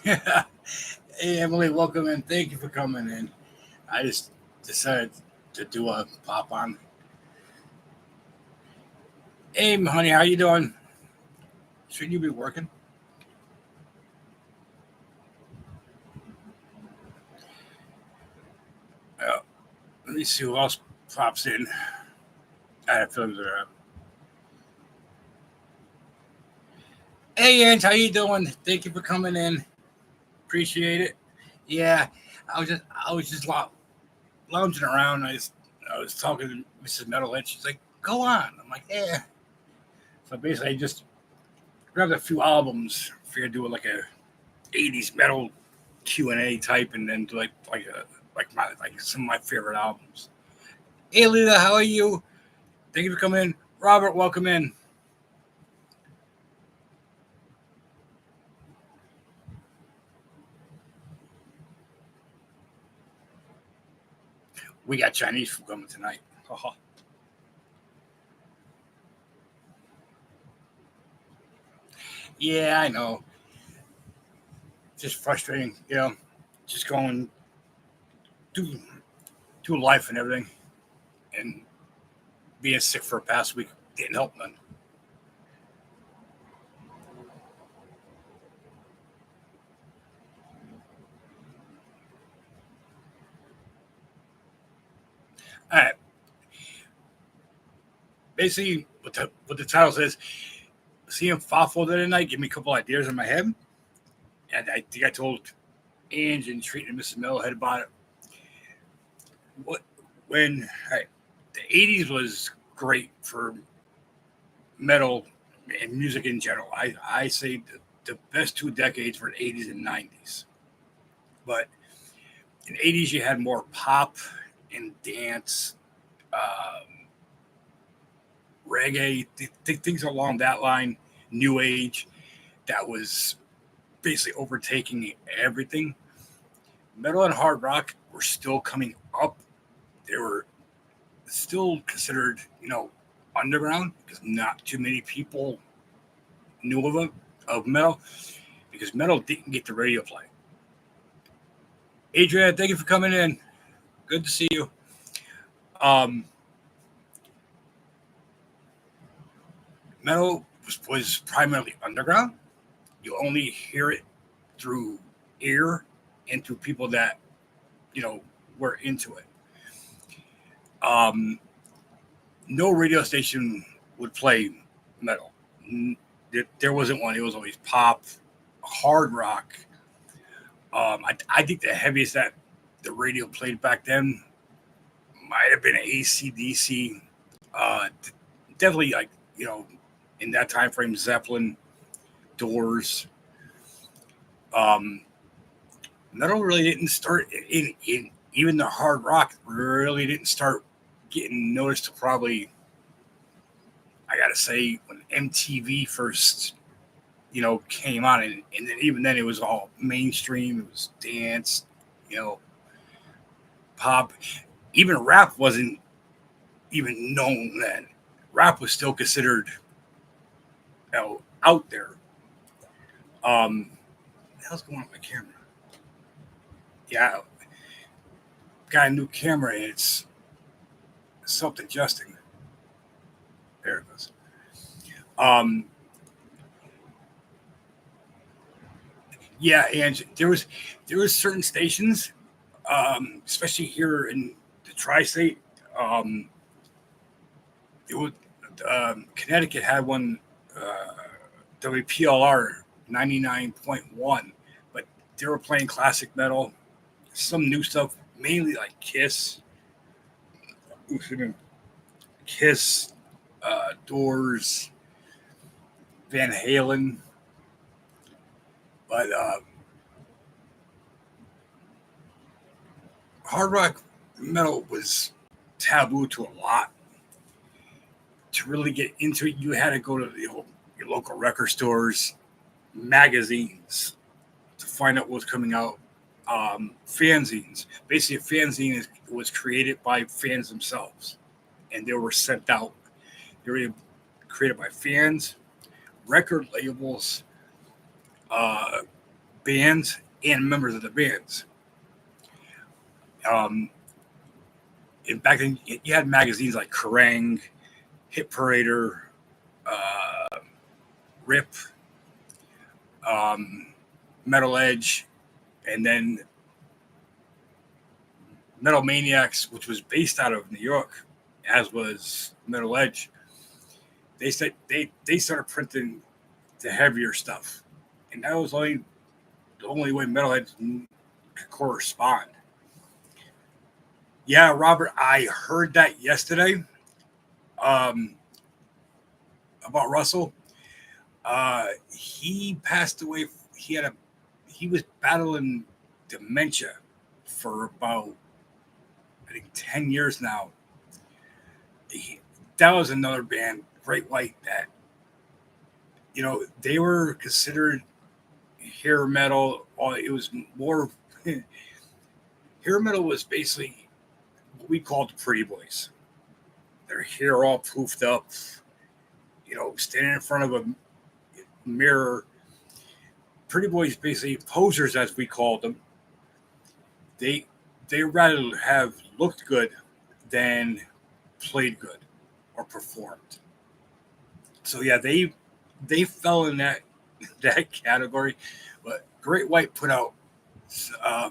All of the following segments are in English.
Hey Emily, welcome in. Thank you for coming in. I just decided to do a pop on. Hey honey, how you doing? Shouldn't you be working? Uh, Let me see who else pops in. I have feelings are. Hey Ange, how you doing? Thank you for coming in. Appreciate it. Yeah, I was just lounging around. I was talking to Mrs. Metalhead. She's like, "Go on." I'm like, "Yeah." So basically, I just grabbed a few albums. Figured do like a 80's metal Q&A type, and then do like some of my favorite albums. Hey Lita, how are you? Thank you for coming in. Robert, welcome in. We got Chinese food coming tonight. Yeah, I know. Just frustrating, just going through through life and everything, and being sick for a past week didn't help none. All right, basically, what the title says, seeing Fafo the other night gave me a couple ideas in my head, and I think I told Ange and treating Mrs. Metalhead about it. What when all right, the '80s was great for metal and music in general. I say the best 2 decades were the '80s and '90s. But in the '80s, you had more pop and dance, um, reggae, things along that line, new age. That was basically overtaking everything. Metal and hard rock were still coming up. They were still considered, underground because not too many people knew of them of metal because metal didn't get the radio play. Adrian, thank you for coming in. Good to see you. Um, Metal was primarily underground. You only hear it through ear and through people that you know were into it. Um, no radio station would play metal. There wasn't one. It was always pop, hard rock. I think the heaviest that the radio played back then might have been ACDC. Definitely like you know in that time frame, Zeppelin, Doors. Um, Metal really didn't start in even the hard rock really didn't start getting noticed till probably I gotta say when MTV first came on, and then even then it was all mainstream. It was dance, you know, pop. Even rap wasn't even known then. Rap was still considered out there. What the hell's going on with my camera? Yeah, got a new camera and it's self-adjusting. There it goes. Um, yeah, and there was certain stations, especially here in the tri-state. Um, it would Connecticut had one, WPLR 99.1, but they were playing classic metal, some new stuff, mainly like Kiss, Doors, Van Halen, but hard rock metal was taboo to a lot. To really get into it, you had to go to your local record stores, magazines to find out what's coming out. Fanzines. Basically, a fanzine was created by fans themselves, and they were sent out. They were created by fans, record labels, uh, bands and members of the bands. And back then, you had magazines like Kerrang, Hit Parader, Rip, Metal Edge, and then Metal Maniacs, which was based out of New York, as was Metal Edge. They said they started printing the heavier stuff, and that was the only way metalheads could correspond. Yeah, Robert, I heard that yesterday about Russell. He passed away. He was battling dementia for about, I think, 10 years now. That was another band, Great White, that, they were considered hair metal. It was more hair metal was basically what we called the pretty boys. Their hair all poofed up, standing in front of a mirror. Pretty boys, basically posers, as we called them. They rather have looked good than played good or performed. So yeah, they fell in that category. But Great White put out a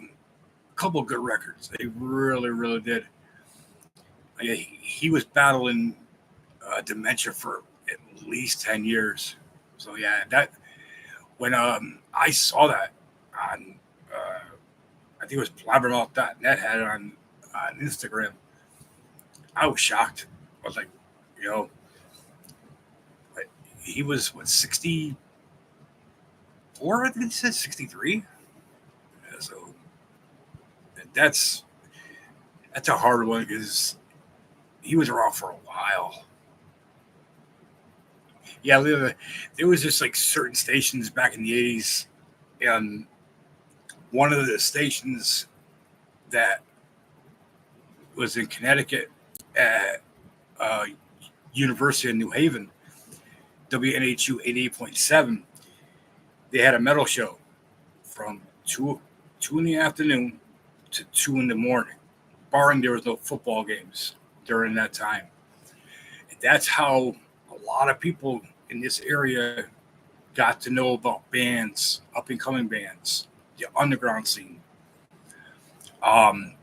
couple of good records. They really, really did. He was battling dementia for at least 10 years. So yeah, that when I saw that on I think it was blabbermouth.net had it on Instagram, I was shocked. I was like, he was 64? I think he said 63. Yeah, so that's a hard one because he was around for a while. Yeah, there was just like certain stations back in the 80s, and one of the stations that was in Connecticut at University of New Haven, WNHU 88.7, they had a metal show from 2 in the afternoon to 2 in the morning, barring there was no football games during that time. And that's how a lot of people in this area got to know about bands, up-and-coming bands, the underground scene. When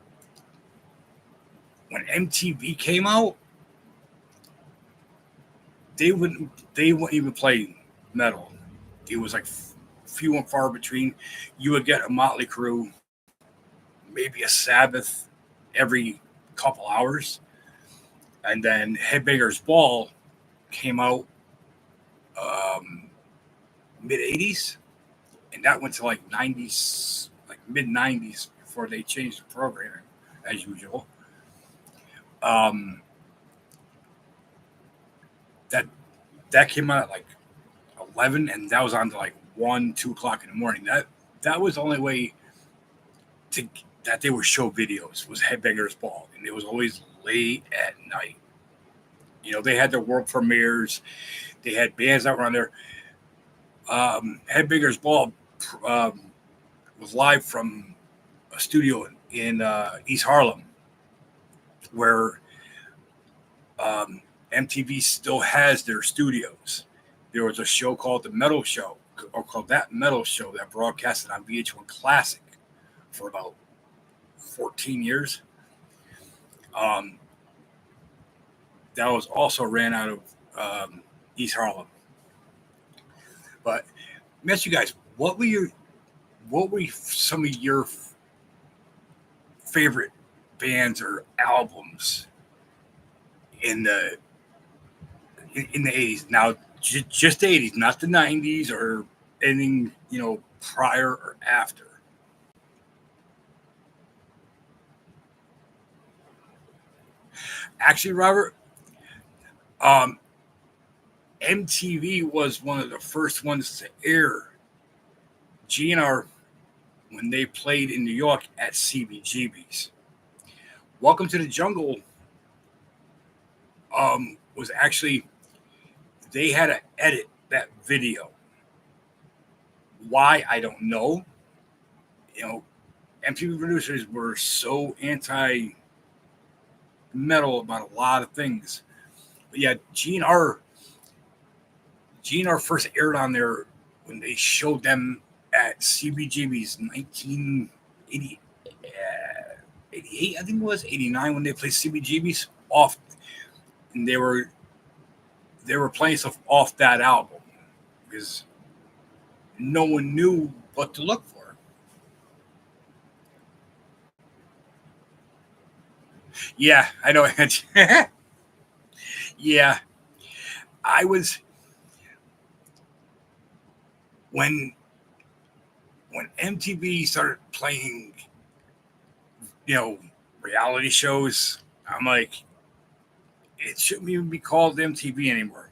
MTV came out, they wouldn't even play metal. It was like few and far between. You would get a Motley Crue, maybe a Sabbath every couple hours, and then Headbangers Ball came out mid 80s, and that went to like 90s, like mid 90s before they changed the programming as usual. That came out at like 11, and that was on to like 1, 2 o'clock in the morning. That was the only way that they would show videos was Headbangers Ball, and it was always late at night. They had their world premieres. They had bands that were on there. Headbangers Ball was live from a studio in East Harlem, where MTV still has their studios. There was a show called The Metal Show, or called That Metal Show, that broadcasted on VH1 Classic for about 14 years. That was also ran out of East Harlem. But let me ask you guys, what were some of your favorite bands or albums in the 80s? Now, just the 80s, not the 90s or anything, prior or after. Actually, Robert, MTV was one of the first ones to air GNR when they played in New York at CBGB's. Welcome to the Jungle was actually, they had to edit that video. Why, I don't know. You know, MTV producers were so anti metal about a lot of things. But yeah, GNR first aired on there when they showed them at CBGB's 1980, 88, I think it was 89 when they played CBGB's off, and they were playing stuff off that album because no one knew what to look for. Yeah, I know. Yeah, I was when MTV started playing, you know, reality shows. I'm like, it shouldn't even be called MTV anymore.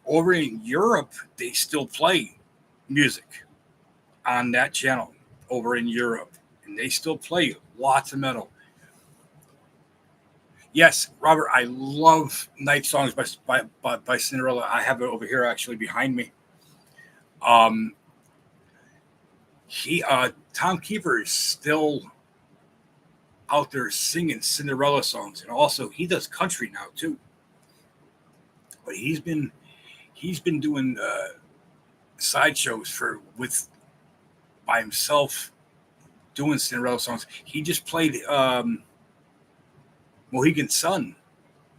Over in Europe, they still play music on that channel over in Europe, and they still play lots of metal. Yes, Robert, I love Night Songs by Cinderella. I have it over here actually behind me. Um, he Tom Keeper is still out there singing Cinderella songs, and also he does country now too. But he's been doing sideshows for with by himself doing Cinderella songs. He just played Mohegan Sun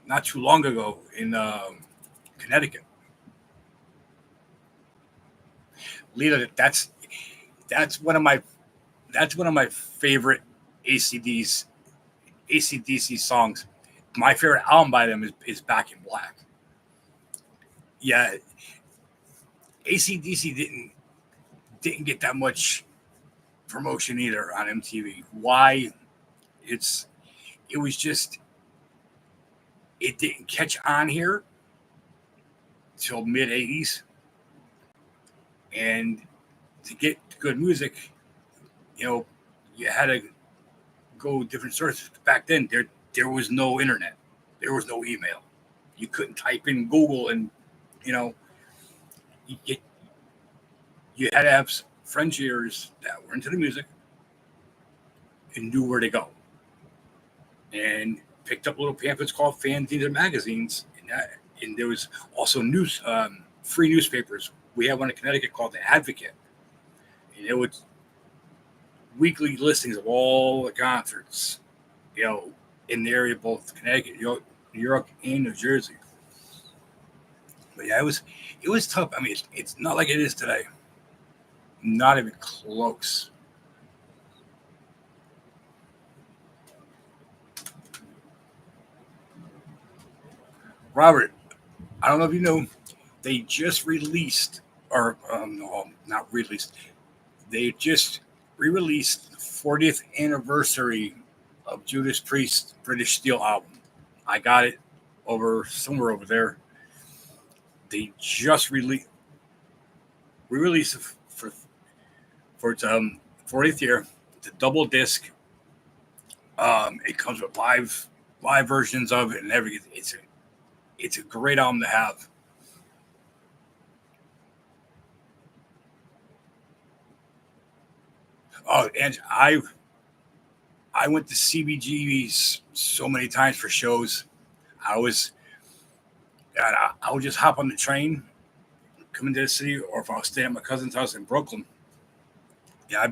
not too long ago in Connecticut. Lita, that's one of my that's one of my favorite ACD's ACDC songs. My favorite album by them is Back in Black. Yeah, ACDC didn't get that much promotion either on MTV. Why? It's it was just it didn't catch on here till mid '80s, and to get good music, you know, you had to go different sources. Back then, there was no internet, there was no email. You couldn't type in Google, and you know, you get you had to have friends of yours that were into the music and knew where to go, and picked up little pamphlets called fanzines and magazines, and there was also free newspapers. We had one in Connecticut called the Advocate, and it was weekly listings of all the concerts, you know, in the area, both Connecticut, New York, and New Jersey. But yeah, it was tough. I mean, it's not like it is today. Not even close. Robert, I don't know if you know, they just released, or no, not released. They just re-released the 40th anniversary of Judas Priest's British Steel album. I got it over somewhere over there. They just re-released it for its 40th year. It's a double disc. It comes with live versions of it and everything. It's a great album to have. Oh, and I went to CBGBs so many times for shows. I was I would just hop on the train, come into the city, or if I was staying at my cousin's house in Brooklyn. Yeah,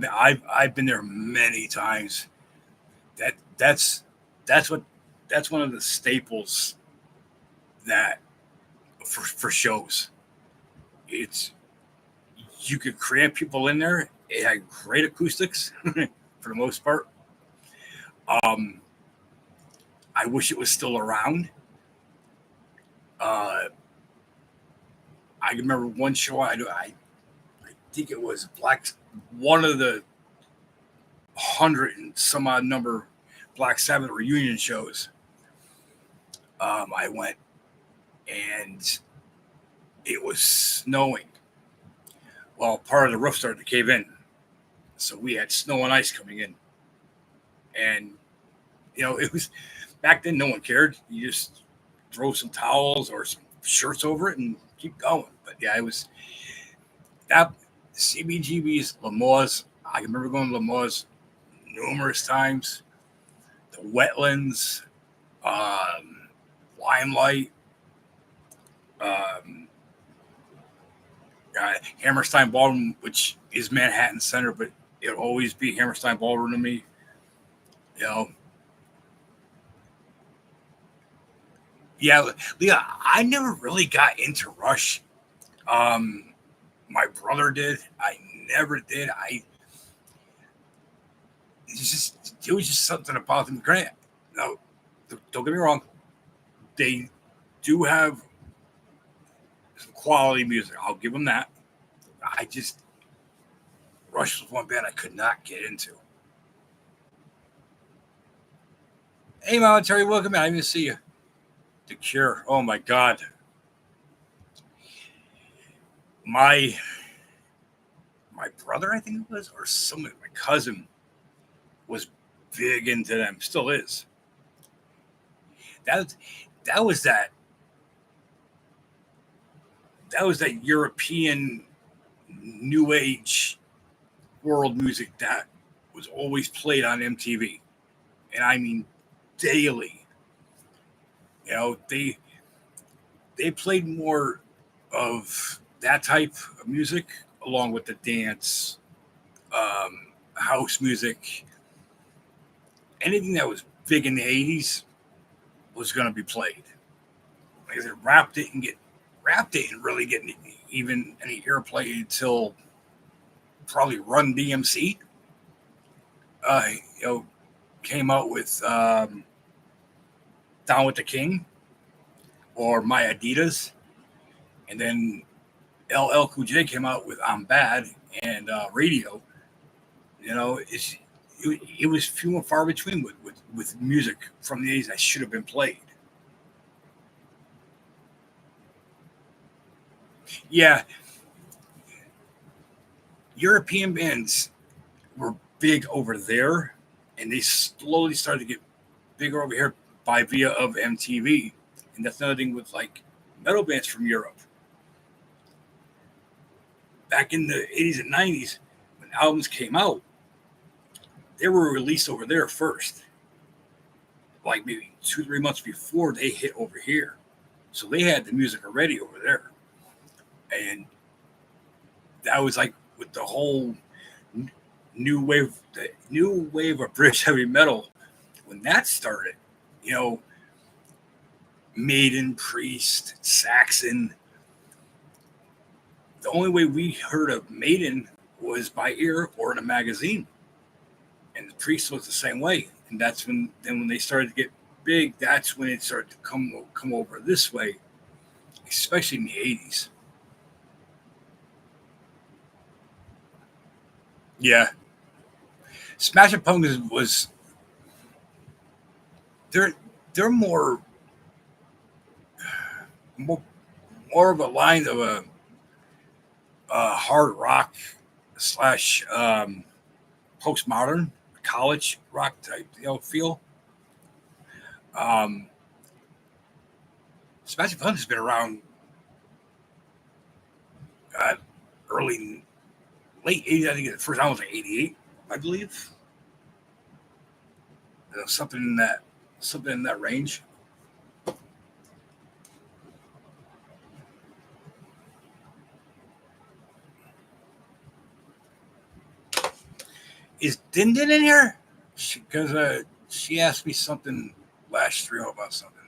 I've been there many times. That that's what that's one of the staples that for shows. It's you could cram people in there. It had great acoustics for the most part. Um, I wish it was still around. Uh, I remember one show I think it was one of the 100 and some odd number Black Sabbath reunion shows. I went and it was snowing. Well, part of the roof started to cave in, so we had snow and ice coming in, and it was back then. No one cared. You just throw some towels or some shirts over it and keep going. But yeah, it was that CBGB's Lamore's. I remember going to Lamoille's numerous times. The Wetlands, Limelight, um, Hammerstein Ballroom, which is Manhattan Center, but it'll always be Hammerstein Ballroom to me. You know, yeah, Leah, I never really got into Rush. Um, my brother did. I never did. It was just something about them. Granted, no, don't get me wrong. They do have some quality music. I'll give them that. I just Rush was one band I could not get into. Hey, Mama Terry, welcome in. I didn't even see you. The Cure. Oh my God. My brother, I think it was, or my cousin was big into them. Still is. That that was that that was that European new age world music that was always played on MTV, and I mean daily. You know, they played more of that type of music along with the dance, house music, anything that was big in the 80s was going to be played. Like I said, rap didn't really get even any airplay until probably Run DMC. You know, came out with Down with the King or My Adidas, and then LL Cool J came out with I'm Bad and Radio. You know, it was few and far between with music from the 80s that should have been played. Yeah, European bands were big over there, and they slowly started to get bigger over here by via of MTV. And that's another thing with like metal bands from Europe. Back in the 80s and 90s, when albums came out, they were released over there first, like maybe 2, 3 months before they hit over here. So they had the music already over there. And that was like with the whole the new wave of British heavy metal, when that started, you know, Maiden, Priest, Saxon. The only way we heard of Maiden was by ear or in a magazine, and the Priest was the same way. And that's when they started to get big. That's when it started to come over this way, especially in the 80s. Yeah, Smashing Pumpkins was they're they're more more of a line of a hard rock slash postmodern college rock type, feel. Um, Smashing Pumpkins has been around uh, early late 80s. I think the first album was like 88, I believe. Something in that range. Is Din Din in here? Because she asked me something last stream about something.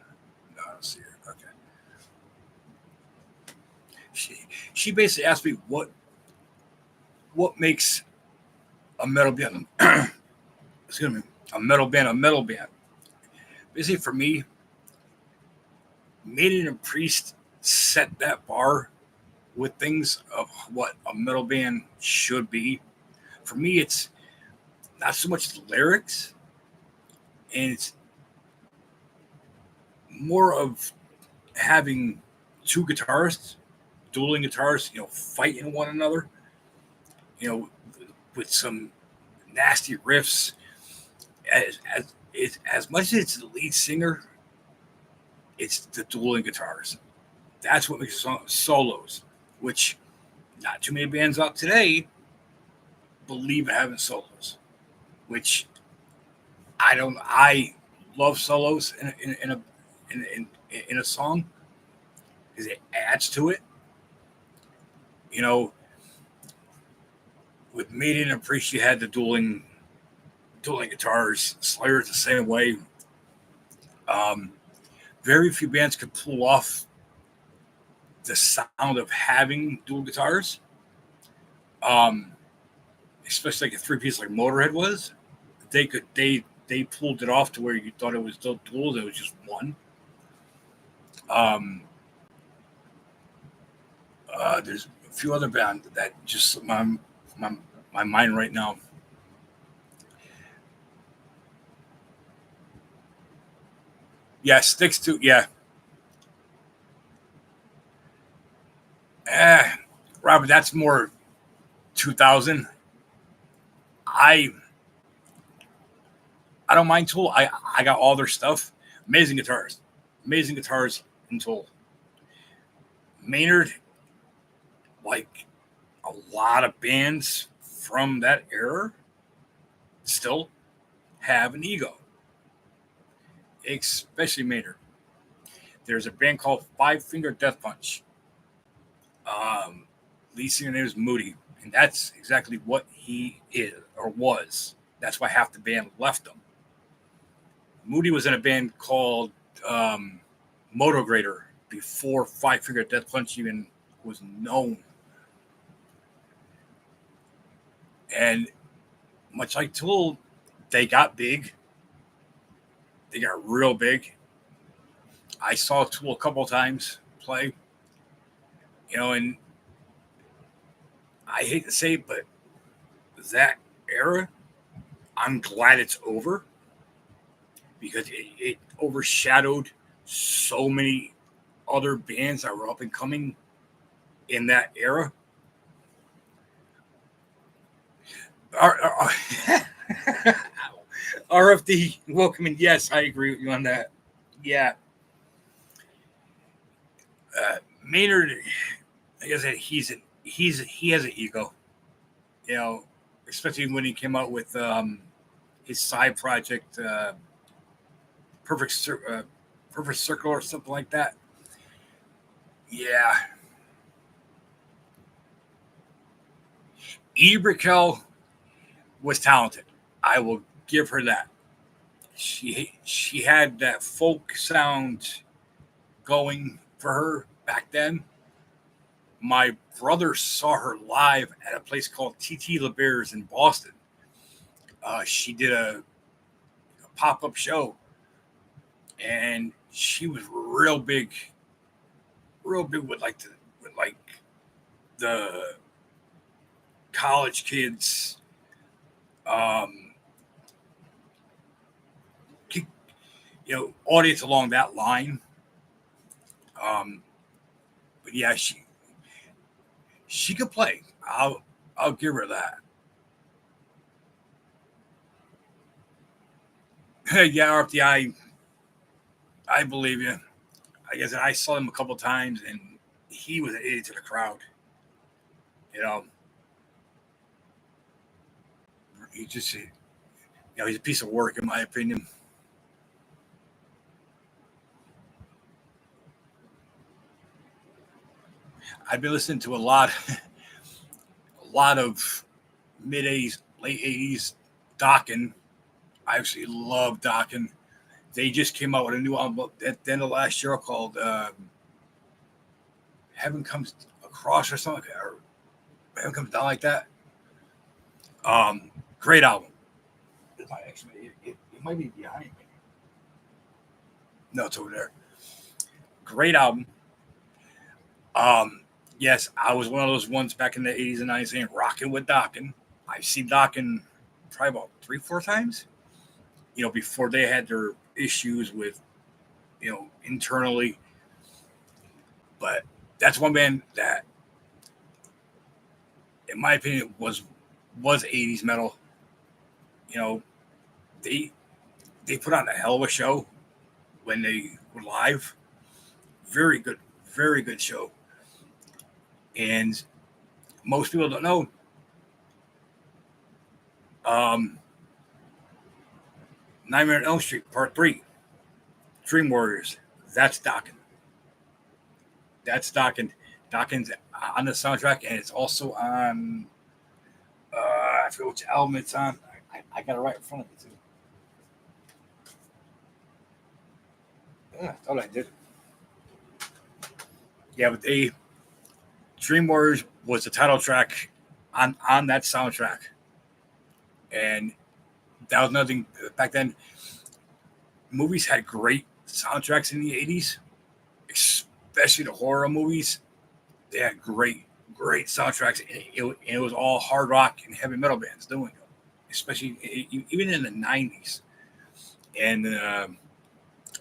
No, I don't see her. Okay. She basically asked me what makes a metal band excuse me, a metal band a metal band. Basically for me, Maiden and Priest set that bar with things of what a metal band should be. For me, it's not so much the lyrics, and it's more of having two guitarists, dueling guitarists, fighting one another, you know, with some nasty riffs. As much as it's the lead singer, it's the dueling guitars. That's what makes solos, which not too many bands out today believe in having solos, which I don't. I love solos in a song because it adds to it. You know, with Maiden and Priest, you had the dueling guitars. Slayer's the same way. Um, Very few bands could pull off the sound of having dual guitars. Um, Especially like a three piece like Motorhead was. They pulled it off to where you thought it was still dual. It was just one. Um, there's a few other bands that just my my mind right now. Yeah, sticks to yeah. Eh, Robert, that's more 2000. I I don't mind Tool. I got all their stuff. Amazing guitars in Tool. Maynard, like a lot of bands from that era, still have an ego, especially Maynard. There's a band called Five Finger Death Punch. Um, Lead singer name is Moody, and that's exactly what he is or was. That's why half the band left him. Moody was in a band called um, Motograder before Five Finger Death Punch even was known. And much like Tool, they got big. They got real big. I saw Tool a couple times play, and I hate to say it, but that era, I'm glad it's over because it overshadowed so many other bands that were up and coming in that era. RFD, welcome in. Yes, I agree with you on that. Yeah. Maynard, like I said, he has an ego, you know, especially when he came out with his side project, Perfect Perfect Circle or something like that. Yeah, Edie Brickell was talented. I will give her that. She had that folk sound going for her back then. My brother saw her live at a place called TT LeBear's in Boston. She did a pop up show, and she was real big with the college kids. Um, Audience along that line. Um, but yeah, she could play. I'll give her that. Yeah, RFD, I believe you. I guess I saw him a couple times, and he was an idiot to the crowd. You know, he just he's a piece of work in my opinion. I've been listening to a lot of mid '80s, late '80s Dokken. I actually love Dokken. They just came out with a new album at the end of last year called Heaven Comes Across or something, or Heaven Comes Down like that. Great album. It might be behind me. No, it's over there. Great album. Um, yes, I was one of those ones back in the '80s and '90s saying rocking with Dokken. I've seen Dokken probably about 3, 4 times. Before they had their issues with internally. But that's one band that, in my opinion, was '80s metal. You know, they they put on a hell of a show when they were live. Very good show. And most people don't know Um, Nightmare on Elm Street Part 3, Dream Warriors. That's Dokken. That's Dokken. Dokken's on the soundtrack, and it's also on. I forget which album it's on. I got it right in front of me too. Yeah, I thought I did. Yeah, but they Dream Warriors was the title track on that soundtrack, and that was nothing back then. Movies had great soundtracks in the '80s, especially the horror movies. They had great soundtracks, and it was all hard rock and heavy metal bands doing it, especially even in the '90s and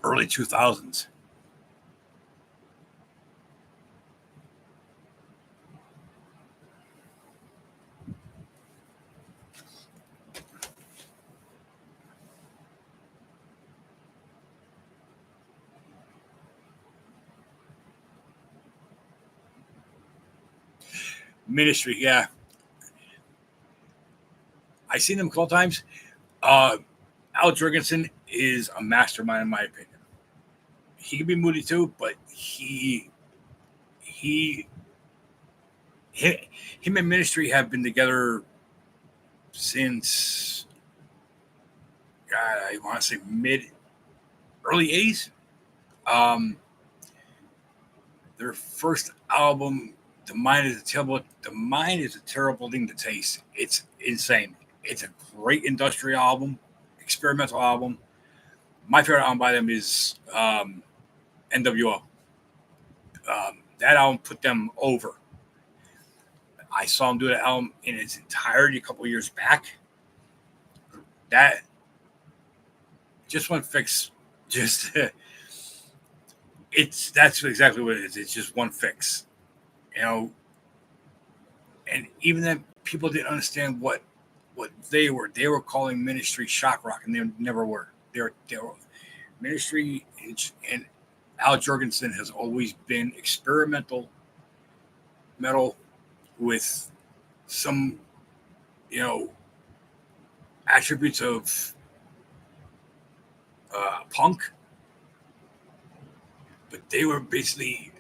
early 2000s. Ministry, yeah, I seen them a couple times. Uh, Al Jurgensen is a mastermind, in my opinion. He can be moody too, but he him and Ministry have been together since God, I want to say mid early '80s. Um, their first album, The Mind is a terrible thing to taste. It's insane. It's a great industrial album, experimental album. My favorite album by them is NWO. That album put them over. I saw them do that album in its entirety a couple years back. That just one fix. Just that's exactly what it is. It's just one fix, you know. And even then, people didn't understand what they were. They were calling Ministry shock rock, and they never were. They were Ministry, and Al Jorgensen has always been experimental metal with some, you know, attributes of punk, but they were basically,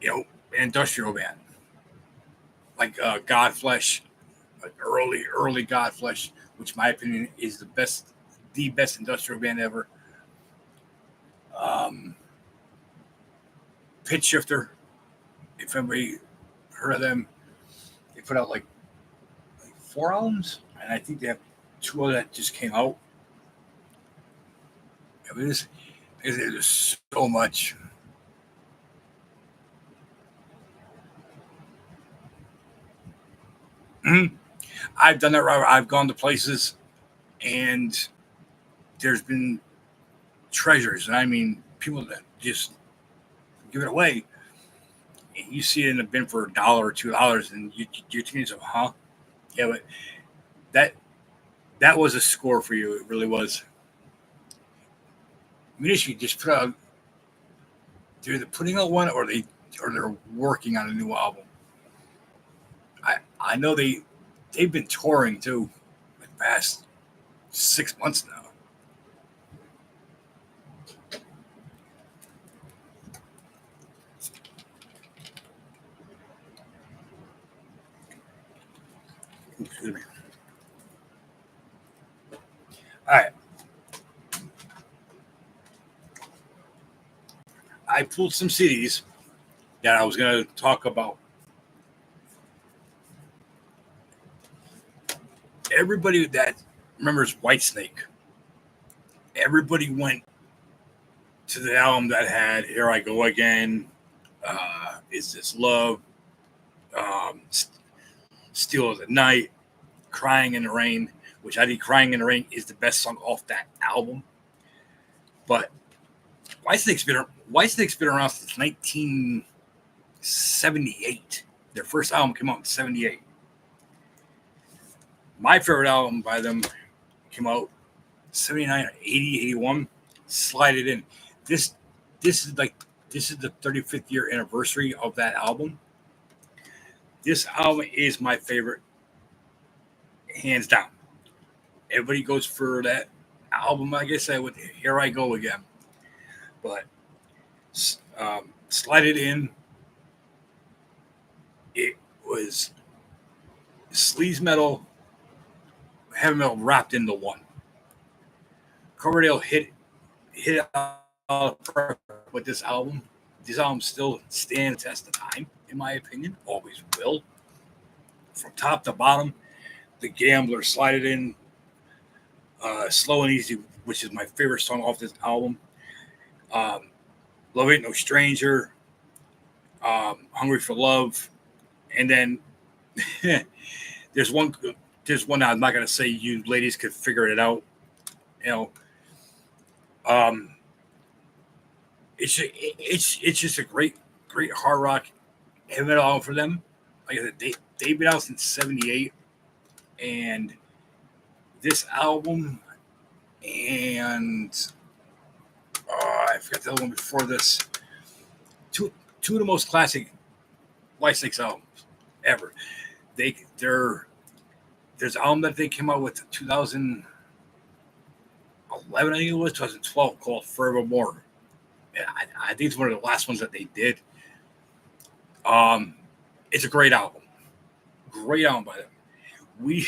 an industrial band like Godflesh, like early Godflesh, which in my opinion is the best industrial band ever. Um, Pitch Shifter, if anybody heard of them, they put out like 4 albums, and I think they have two of that just came out. I mean, there's so much. Mhm. I've done that, Robert. I've gone to places, and there's been treasures, and I mean people that just give it away. And you see it in a bin for $1 or $2, and you're thinking to yourself, huh? Yeah, but that that was a score for you. It really was. Ministry just put out. They're either putting out one, or they're working on a new album. I know they've been touring too, the past 6 months now. Excuse me. All right, I pulled some CDs that I was going to talk about. Everybody that remembers Whitesnake, everybody went to the album that had "Here I Go Again," "Is This Love," um, "Still of the Night," "Crying in the Rain," which I think "Crying in the Rain" is the best song off that album. But Whitesnake's been around since 1978. Their first album came out in '78. My favorite album by them came out '79, '80, '81. Slide it in. This this is like this is the 35th year anniversary of that album. This album is my favorite, hands down. Everybody goes for that album. I guess I would. Here I go again. But Slide It In. It was sleaze metal, heavy metal wrapped into one. Coverdale hit out with this album. This album still stands the test of time, in my opinion. Always will. From top to bottom, The Gambler, Slide It In, Slow and Easy, which is my favorite song off this album. Love Ain't No Stranger, Hungry for Love, and then there's one. I'm not gonna say you ladies could figure it out. You know, it's just a great hard rock heavy metal album for them. Like I said, they've been out since '78, and this album and I forgot the other one before this. Two of the most classic Whitesnake albums ever. There's an album that they came out with 2011, I think it was 2012, called Forevermore. I think it's one of the last ones that they did. It's a great album by them. We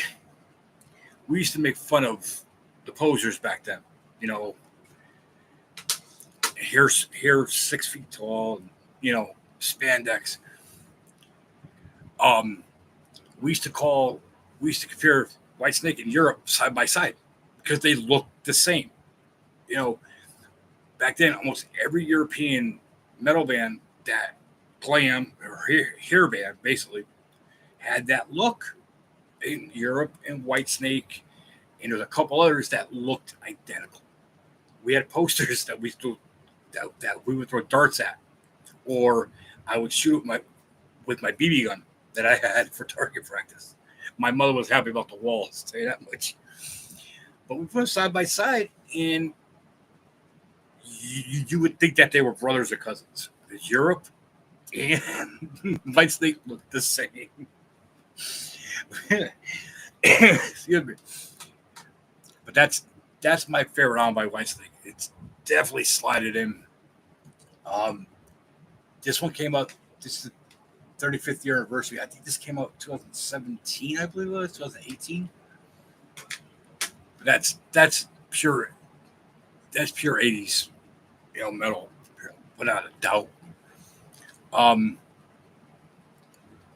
used to make fun of the posers back then. You know, hair 6 feet tall, you know, spandex. We used to compare Whitesnake and Europe side by side because they looked the same. You know, back then almost every European metal band that glam or hair band basically had that look. In Europe and Whitesnake, and there's a couple others that looked identical. We had posters that we would throw darts at, or I would shoot with my BB gun that I had for target practice. My mother was happy about the walls, I'll tell you that much. But we put them side by side, and you would think that they were brothers or cousins. Because Europe and Whitesnake looked the same. Excuse me. But that's my favorite album by Whitesnake. It's definitely Slide It In. This one came out. This is the 35th year anniversary. I think this came out 2017. I believe it was 2018. But that's pure 80s, you know, metal, without a doubt. Hold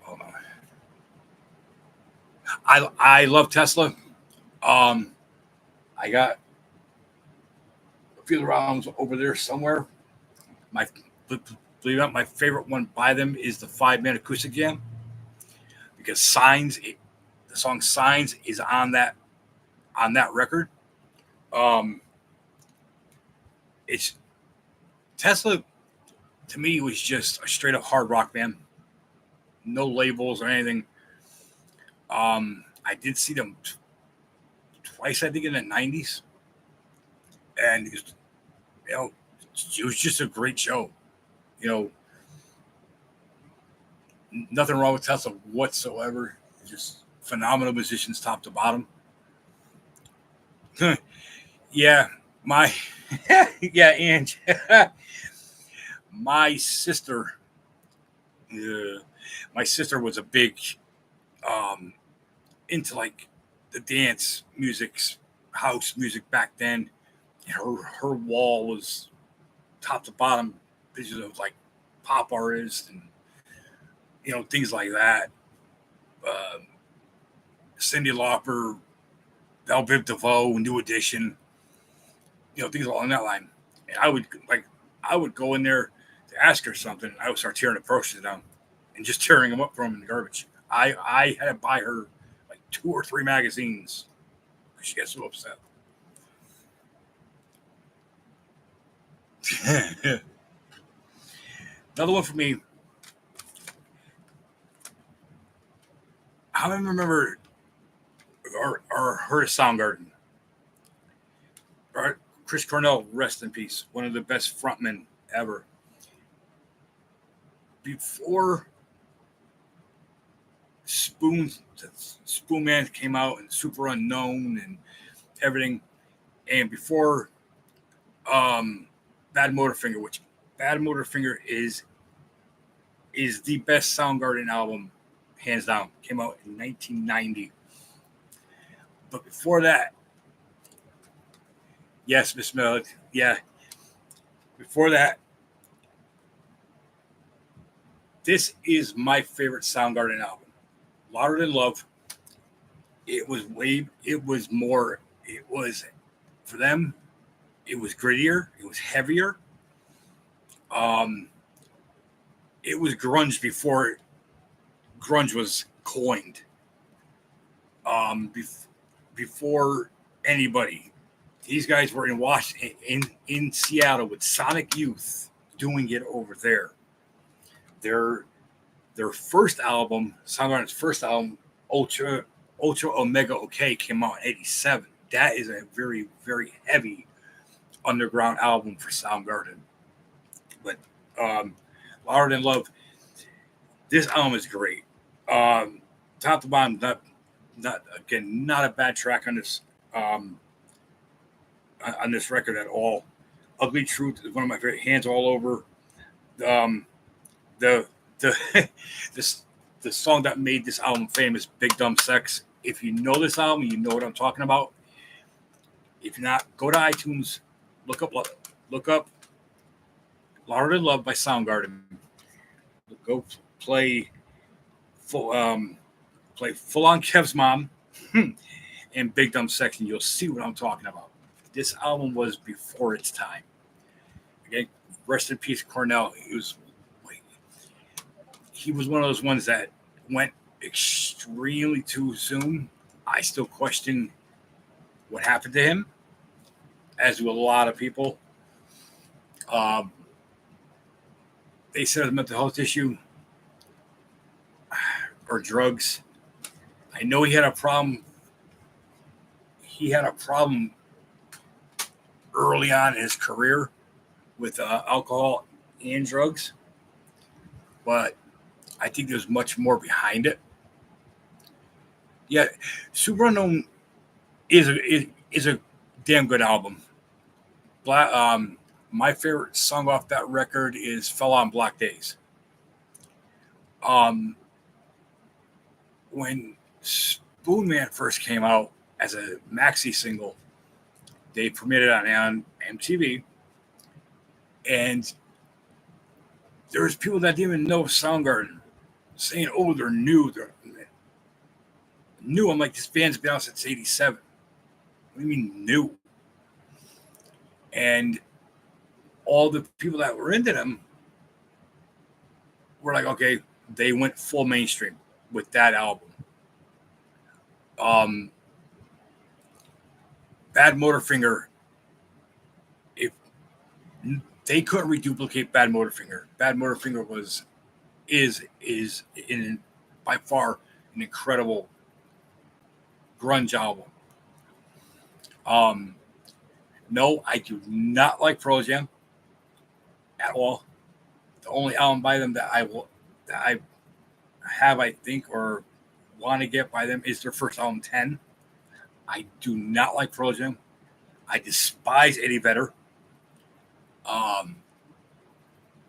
on. I love Tesla. I got a few rounds over there somewhere. Believe it or not, my favorite one by them is the 5-man acoustic jam, because the song Signs is on that record. It's Tesla to me was just a straight up hard rock band, no labels or anything. I did see them twice, I think, in the 90s. And, it was just a great show. You know, nothing wrong with Tesla whatsoever. Just phenomenal musicians top to bottom. Yeah, Ange. My sister was a big into like the dance music, house music back then. Her wall was top to bottom pictures of like pop artists and things like that. Cyndi Lauper, Belle Biv DeVoe, New Edition, things along that line. And I would go in there to ask her something. I would start tearing the brochures down and just tearing them up from in the garbage. I had to buy her like 2 or 3 magazines because she got so upset. Another one for me. I don't remember or heard of Soundgarden. Chris Cornell, rest in peace. One of the best frontmen ever. Before Spoon Man came out and Super Unknown and everything. And before Bad Motorfinger, which Bad Motorfinger is the best Soundgarden album, hands down. Came out in 1990. But before that, yes, Miss Miller, yeah. Before that, this is my favorite Soundgarden album. Louder Than Love. It was for them, it was grittier, it was heavier. It was grunge before grunge was coined. Before anybody, these guys were in Washington, in Seattle with Sonic Youth doing it over there. Their first album, Soundgarden's first album, Ultra Omega OK, came out in '87. That is a very, very heavy underground album for Soundgarden. But Louder Than Love, this album is great. Top to bottom, not a bad track on this record at all. Ugly Truth is one of my favorite. Hands All Over. The the song that made this album famous, Big Dumb Sex. If you know this album, you know what I'm talking about. If not, go to iTunes, look up Louder Than Love by Soundgarden. Go play Full On Kev's Mom and Big Dumb Sex, and you'll see what I'm talking about. This album was before its time. Okay, rest in peace, Cornell. He was one of those ones that went extremely too soon. I still question what happened to him, as do a lot of people. They said it was a mental health issue or drugs. I know he had a problem. He had a problem early on in his career with alcohol and drugs, but I think there's much more behind it. Yeah, Super Unknown is a damn good album. My favorite song off that record is "Fell on Black Days." When Spoon Man first came out as a maxi single, they premiered it on MTV, and there was people that didn't even know Soundgarden saying, "Oh, they're new." New. I'm like, this band's been out since '87. What do you mean new? And all the people that were into them were like, okay, they went full mainstream with that album. Bad Motorfinger, if they couldn't reduplicate Bad Motorfinger, Bad Motorfinger is by far an incredible grunge album. No, I do not like Pearl Jam at all. The only album by them that I have, I think, or want to get by them is their first album, 10. I do not like Pearl Jam. I despise Eddie Vedder.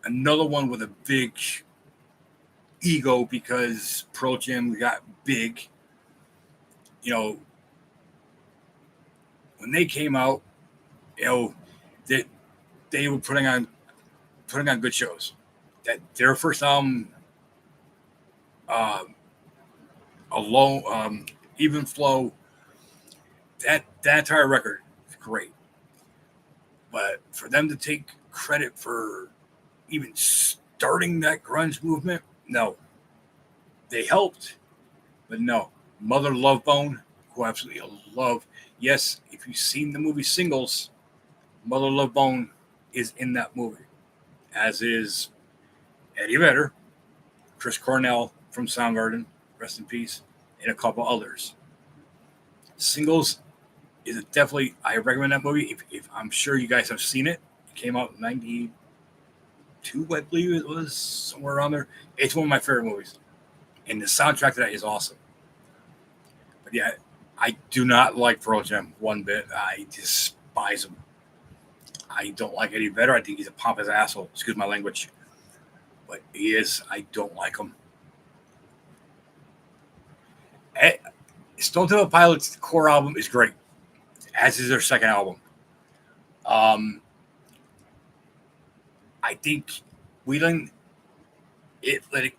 Another one with a big ego because Pearl Jam got big. You know, when they came out, you know, they were putting on good shows. That their first album, Alone, Even Flow, that entire record is great. But for them to take credit for even starting that grunge movement, no. They helped, but no. Mother Love Bone, who I absolutely love. Yes, if you've seen the movie Singles, Mother Love Bone is in that movie, as is Eddie Vedder, Chris Cornell from Soundgarden, rest in peace, and a couple others. Singles is definitely, I recommend that movie. If I'm sure you guys have seen it. It came out in 92, I believe it was, somewhere around there. It's one of my favorite movies. And the soundtrack to that is awesome. But yeah, I do not like Pearl Jam one bit. I despise him. I don't like Eddie Vedder. I think he's a pompous asshole. Excuse my language. But he is. I don't like him. Stone Temple Pilots' core album is great, as is their second album. I think Whelan, it let it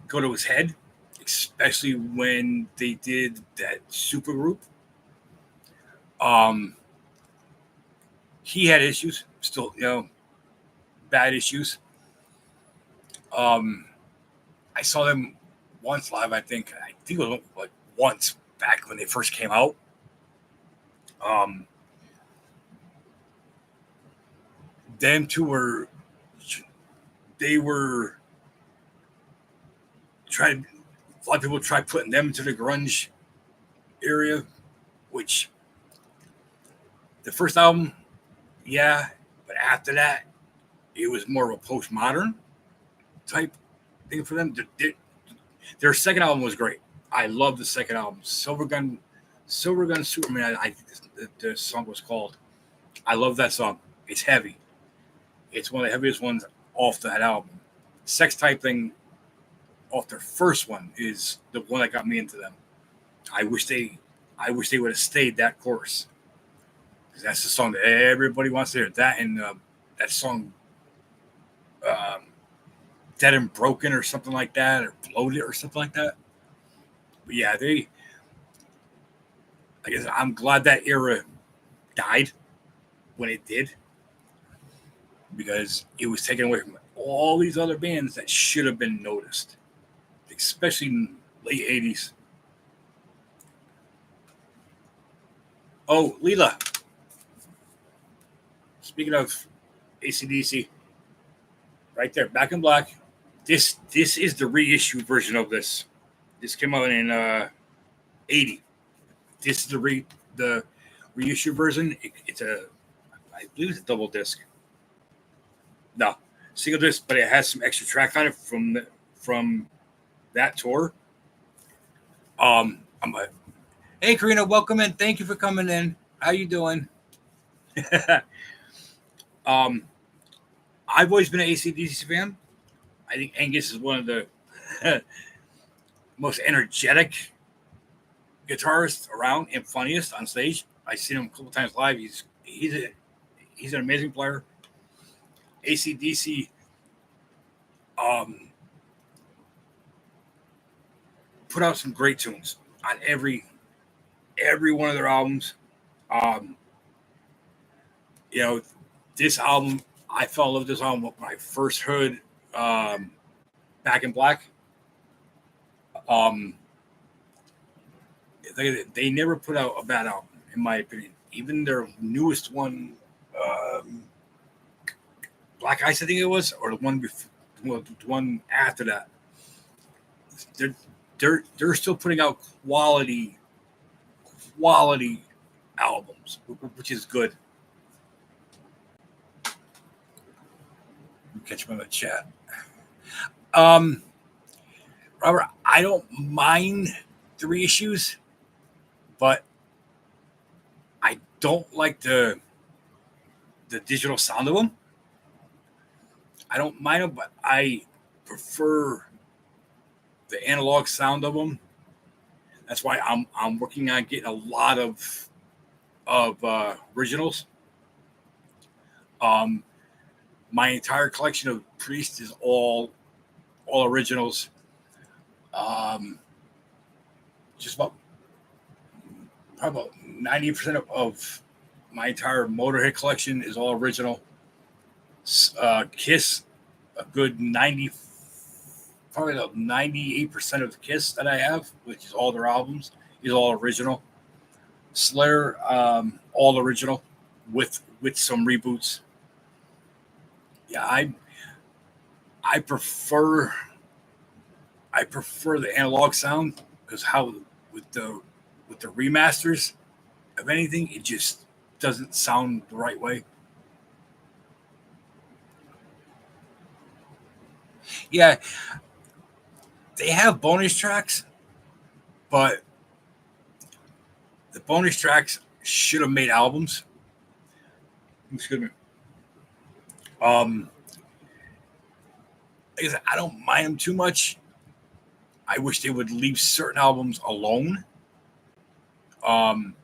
go to his head, especially when they did that super group. He had issues, still, bad issues. I saw them once live. I think it was like once back when they first came out. Them two were trying. A lot of people tried putting them into the grunge area, which the first album, yeah, but after that, it was more of a postmodern type thing for them. Their second album was great. I love the second album, Silver Gun Superman. I think the song was called. I love that song. It's heavy. It's one of the heaviest ones off that album. Sex Type Thing off their first one is the one that got me into them. I wish they would have stayed that course. That's the song that everybody wants to hear. That and that song, Dead and Broken or something like that, or Bloated or something like that. But yeah, I guess I'm glad that era died when it did, because it was taken away from all these other bands that should have been noticed, especially in late 80s. Oh, Leela. Speaking of AC/DC, right there, Back in Black. This is the reissued version of this. This came out in 80. This is the reissued version. I believe it's a double disc. No, single disc, but it has some extra track on it from that tour. Hey Karina, welcome in. Thank you for coming in. How you doing? I've always been an AC/DC fan. I think Angus is one of the most energetic guitarist around and funniest on stage. I've seen him a couple times live. He's an amazing player. AC/DC put out some great tunes on every one of their albums. This album, I fell in love with this album when I first heard Back in Black. They never put out a bad album, in my opinion. Even their newest one, Black Ice, I think it was, or the one before, the one after that. They're still putting out quality albums, which is good. Catch me in the chat. Robert, I don't mind the reissues, but I don't like the digital sound of them. I don't mind them, but I prefer the analog sound of them. That's why I'm working on getting a lot of originals. My entire collection of Priest is all originals. Just probably about 90% of my entire Motorhead collection is all original. Kiss, a good 98% of the Kiss that I have, which is all their albums, is all original. Slayer, all original, with some reboots. Yeah, I prefer the analog sound, because how with the remasters of anything, it just doesn't sound the right way. Yeah, they have bonus tracks, but The bonus tracks should have made albums. Excuse me. Like I said, I don't mind them too much. I wish they would leave certain albums alone. Um,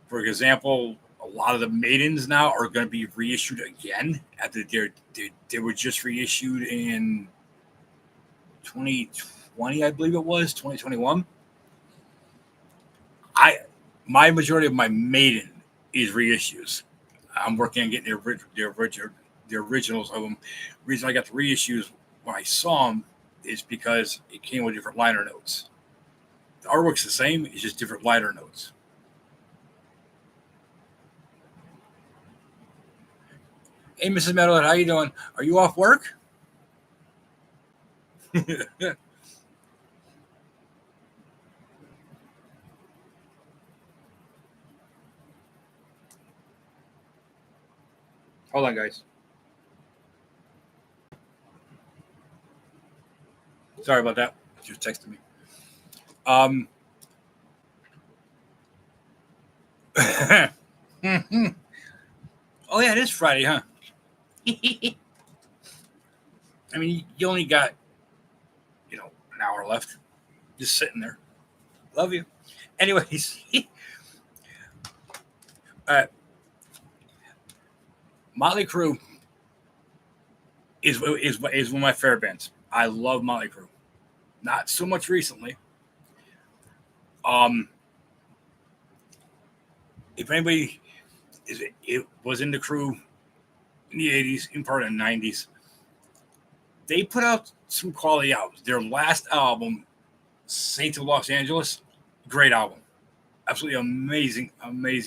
for example, a lot of the Maidens now are going to be reissued again after they were just reissued in 2020, I believe it was 2021. My majority of my Maiden is reissues. I'm working on getting the originals of them. The reason I got the reissues when I saw them is because it came with different liner notes. The artwork's the same, it's just different liner notes. Hey, Mrs. Metalhead, how you doing? Are you off work? Hold on, guys. Sorry about that. Just texted me. Oh yeah, it is Friday, huh? I mean, you only got, an hour left. Just sitting there. Love you. Anyways, Motley Crue is one of my favorite bands. I love Motley Crue. Not so much recently. If anybody it was in the Crue in the 80s, in part of the 90s, they put out some quality albums. Their last album, Saints of Los Angeles, great album. Absolutely amazing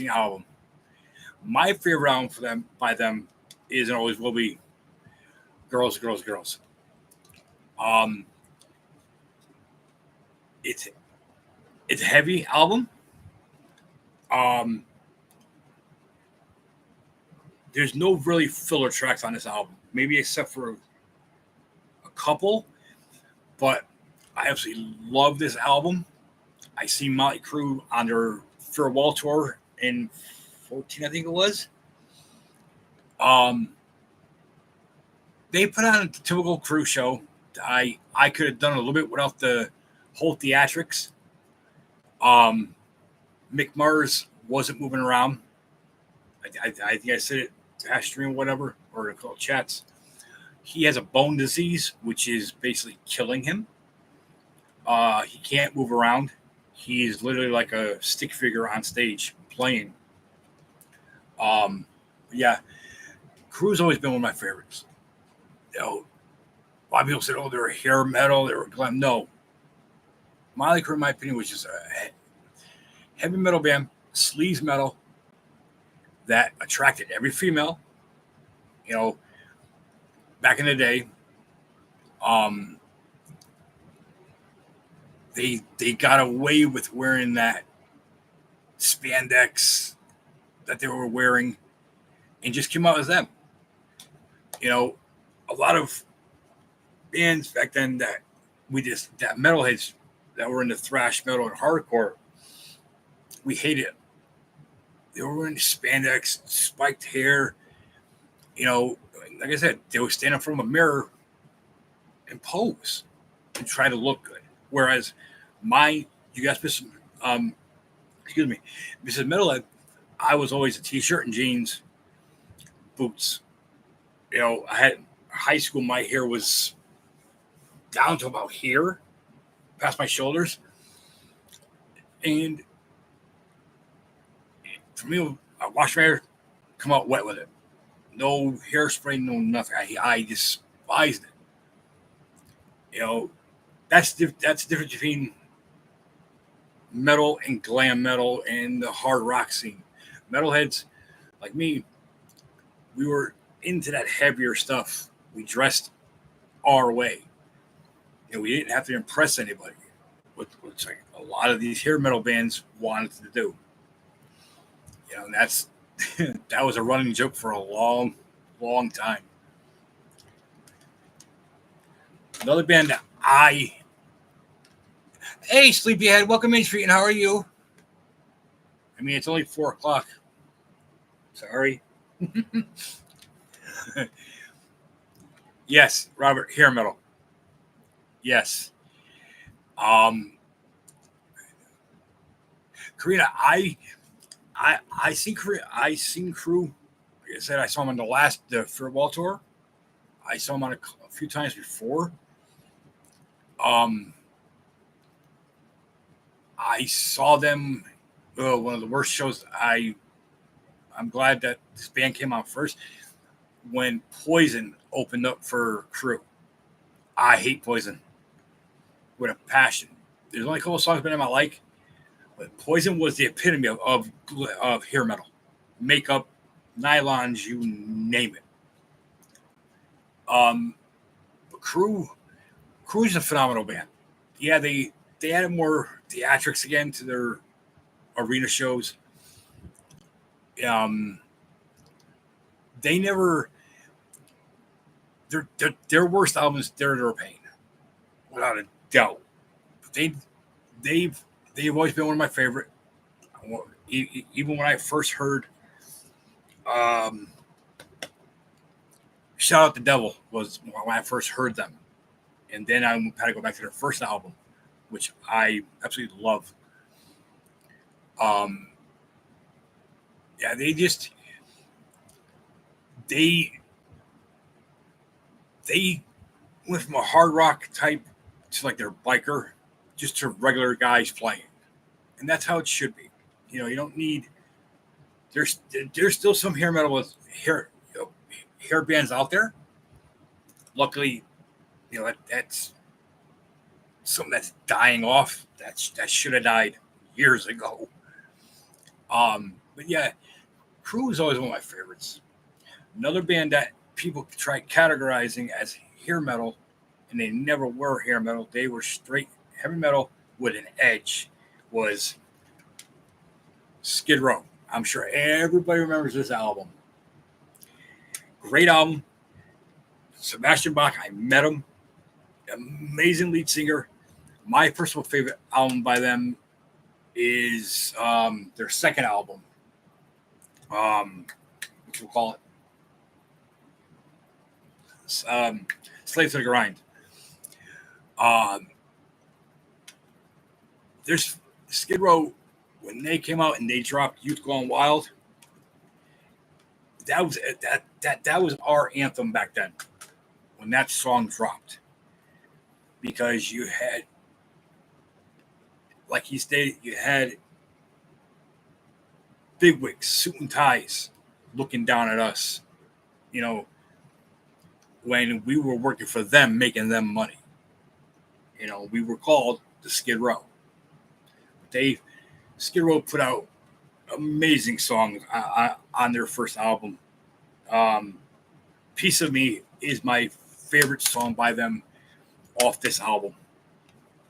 album. My favorite album by them is and always will be Girls, Girls, Girls. It's a heavy album. There's no really filler tracks on this album, maybe except for a couple. But I absolutely love this album. I seen Motley Crue on their farewell tour in 2014, I think it was. They put on a typical Crue show. I could have done a little bit without the whole theatrics. Mick Mars wasn't moving around. I think I said it to stream whatever or call chats. He has a bone disease, which is basically killing him. He can't move around. He's literally like a stick figure on stage playing. Yeah, Crue's always been one of my favorites. A lot of people said, "Oh, they're hair metal, they were glam." No, Motley Crue, in my opinion, was just a heavy metal band, sleaze metal that attracted every female. Back in the day, they got away with wearing that spandex that they were wearing and just came out as them. A lot of bands back then that metalheads that were into thrash metal and hardcore, we hated it. They were wearing spandex, spiked hair. Like I said, they would stand in front of a mirror and pose and try to look good. Whereas you guys, Mrs. Metalhead, I was always a t-shirt and jeans, boots. I had high school. My hair was down to about here, past my shoulders, and for me, I wash my hair, come out wet with it. No hairspray, no nothing. I despised it. That's the difference between metal and glam metal and the hard rock scene. Metalheads like me, we were into that heavier stuff. We dressed our way. We didn't have to impress anybody, which like a lot of these hair metal bands wanted to do. And that's that was a running joke for a long time. Another band that hey, Sleepyhead, welcome in, Street, and how are you? I mean, it's only 4 o'clock. Sorry. Yes, Robert, hair metal. Yes. Um, Karina, I seen Crew. Like I said, I saw him on the farewell tour. I saw him on a few times before. Um, I saw them. One of the worst shows. I'm glad that this band came out first when Poison opened up for Crew. I hate Poison with a passion. There's only a couple songs by them I like, but Poison was the epitome of hair metal, makeup, nylons, you name it. Um, Crew Crew's a phenomenal band. Yeah, they added more theatrics again to their arena shows. Um, they never their worst album is Their Pain, without a doubt. They they've they've always been one of my favorite. Even when I first heard um, "Shout Out the Devil" was when I first heard them, and then I had to go back to their first album, which I absolutely love. Um, yeah, they they went from a hard rock type to like their biker, just to regular guys playing, and that's how it should be. You don't need. There's there's still some hair metal with hair bands out there. Luckily, that's something that's dying off. That should have died years ago. But yeah, Crew is always one of my favorites. Another band that people try categorizing as hair metal, and they never were hair metal. They were straight heavy metal with an edge. Was Skid Row. I'm sure everybody remembers this album. Great album. Sebastian Bach. I met him. Amazing lead singer. My personal favorite album by them is their second album. What we'll call it. Slave to the Grind. Um, there's Skid Row when they came out and they dropped "Youth Gone Wild." That was our anthem back then when that song dropped, because you had, like he stated, you had bigwigs, suit and ties, looking down at us. You know, when we were working for them, making them money. We were called the Skid Row. They Skid Row put out amazing songs on their first album. Um, "Piece of Me" is my favorite song by them off this album.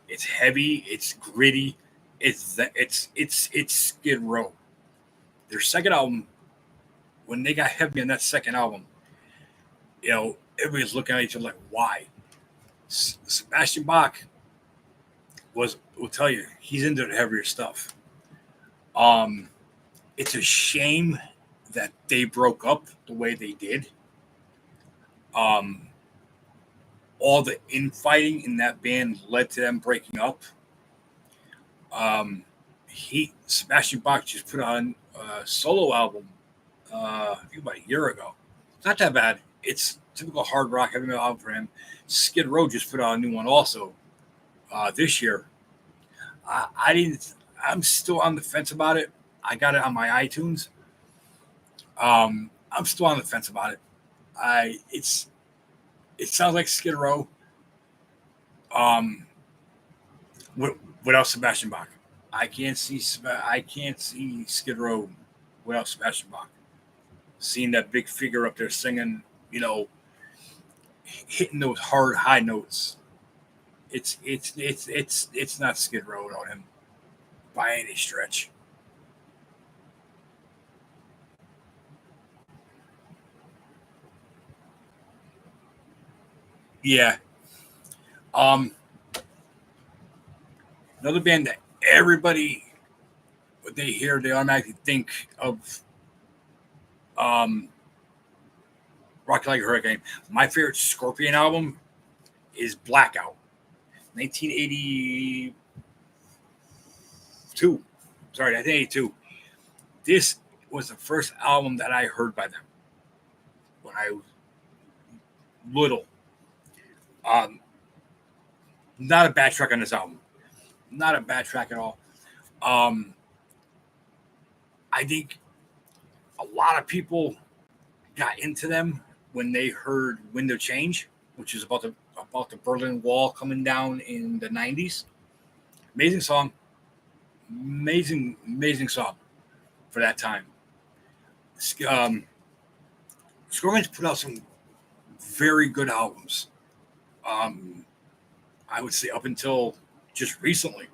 It's heavy, it's gritty, it's Skid Row. Their second album, when they got heavy on that second album, everybody's looking at each other like, why? Sebastian Bach will tell you he's into the heavier stuff. Um, it's a shame that they broke up the way they did. Um, all the infighting in that band led to them breaking up. Sebastian Bach just put on a solo album I think about a year ago. It's not that bad. It's typical hard rock heavy metal album for him. Skid Row just put out a new one also this year. I didn't. I'm still on the fence about it. I got it on my iTunes. I'm still on the fence about it. It sounds like Skid Row, um, without Sebastian Bach. I can't see Skid Row without Sebastian Bach. Seeing that big figure up there singing, hitting those hard high notes. It's not Skid Row without him by any stretch. Yeah. Um, Another band that everybody, they hear, they automatically think of Rocky Like a Hurricane. My favorite Scorpion album is Blackout, 1982. Sorry, 1982. This was the first album that I heard by them when I was little. Um, Not a bad track on this album. Not a bad track at all. Um, I think a lot of people got into them when they heard Window Change, which is about the Berlin Wall coming down in the 90s. Amazing song. Amazing song for that time. Um, Scorpions put out some very good albums. I would say up until just recently.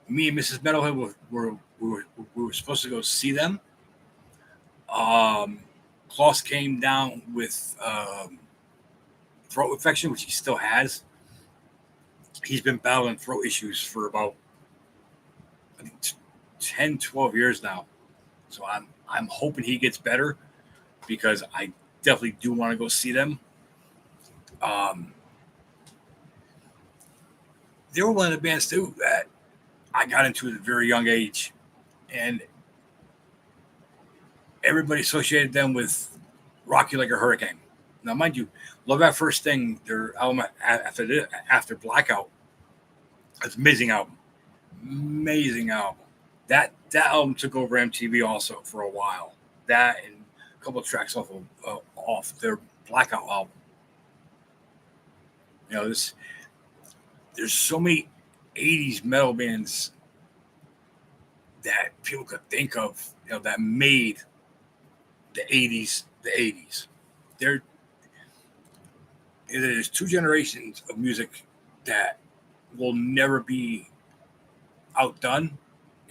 Me and Mrs. Metalhead were supposed to go see them. Klaus came down with throat infection, which he still has. He's been battling throat issues for about, I think, 10, 12 years now. So I'm hoping he gets better, because I definitely do want to go see them. They were one of the bands too that I got into at a very young age, and everybody associated them with Rocky Like a Hurricane. Now, mind you, Love at First Thing, their album after Blackout, it's an amazing album. Amazing album. That album took over MTV also for a while. That and a couple of tracks off their Blackout album. You know, there's so many 80s metal bands that people could think of, you know, that made the 80s the 80s. There's two generations of music that will never be outdone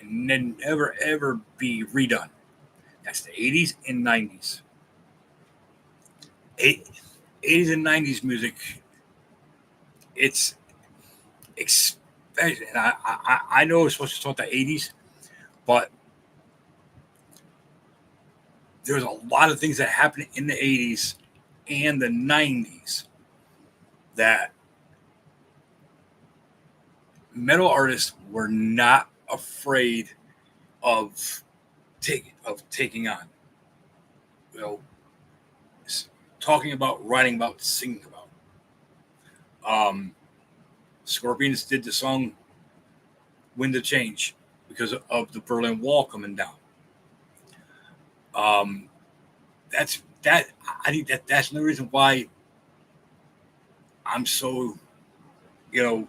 and then never ever be redone. That's the 80s and 90s. 80s and 90s music, it's and I know we're supposed to talk the 80s, but there's a lot of things that happened in the 80s and the 90s that metal artists were not afraid of taking on. You know, talking about, writing about, singing about. Scorpions did the song Wind of Change because of the Berlin Wall coming down. That's that. I think that's the reason why I'm so, you know,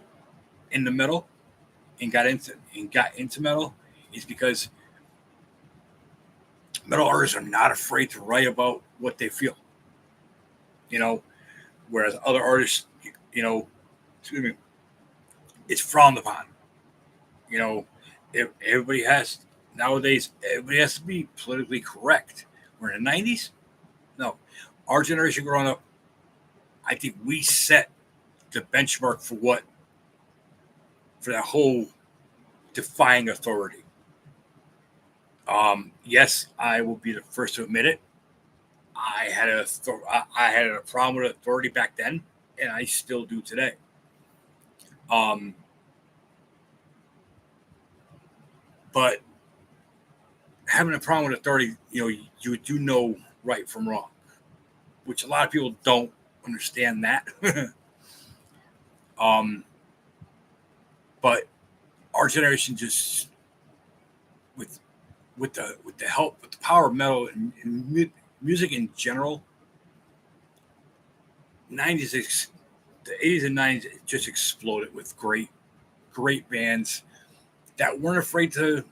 in the metal and got into metal, is because metal artists are not afraid to write about what they feel. You know, whereas other artists, you know, excuse me, it's frowned upon. You know, everybody has nowadays. Everybody has to be politically correct. We're in the 90s. No, our generation growing up, I think we set the benchmark for that whole defying authority. Yes, I will be the first to admit it. I had a problem with authority back then, and I still do today. But having a problem with authority, you know, you do know right from wrong, which a lot of people don't understand that. But our generation just with the help, with the power of metal and music in general, 90s, the 80s and 90s just exploded with great bands that weren't afraid to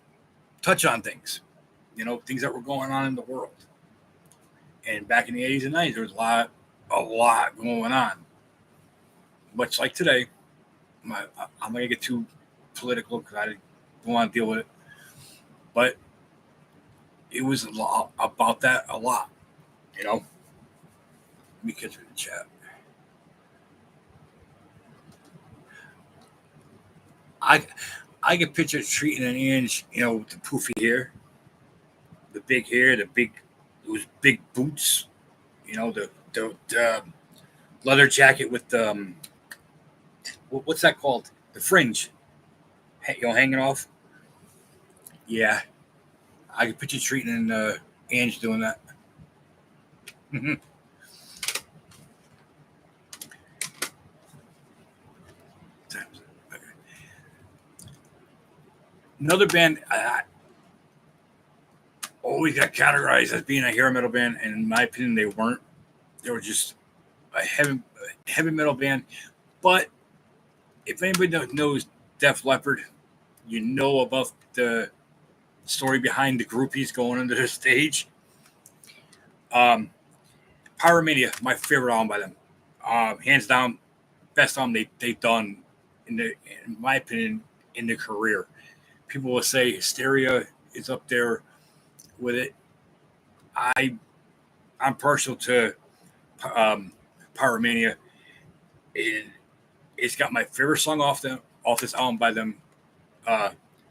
touch on things, you know, things that were going on in the world. And back in the 80s and 90s, there was a lot going on. Much like today, I'm going to get too political because I don't want to deal with it. But it was about that a lot, you know. Let me get through the chat. I can picture treating an Ange, with the poofy hair, those big boots, the leather jacket with the what's that called? The fringe, hanging off. Yeah, I can picture treating an Ange doing that. Another band I always got categorized as being a hair metal band, and in my opinion, they weren't. They were just a heavy metal band. But if anybody knows Def Leppard, you know about the story behind the groupies going under the stage. Pyromania, my favorite album by them. Hands down, best album they've done in my opinion, in their career. People will say Hysteria is up there with it. I'm partial to Pyromania. It's got my favorite song off this album by them.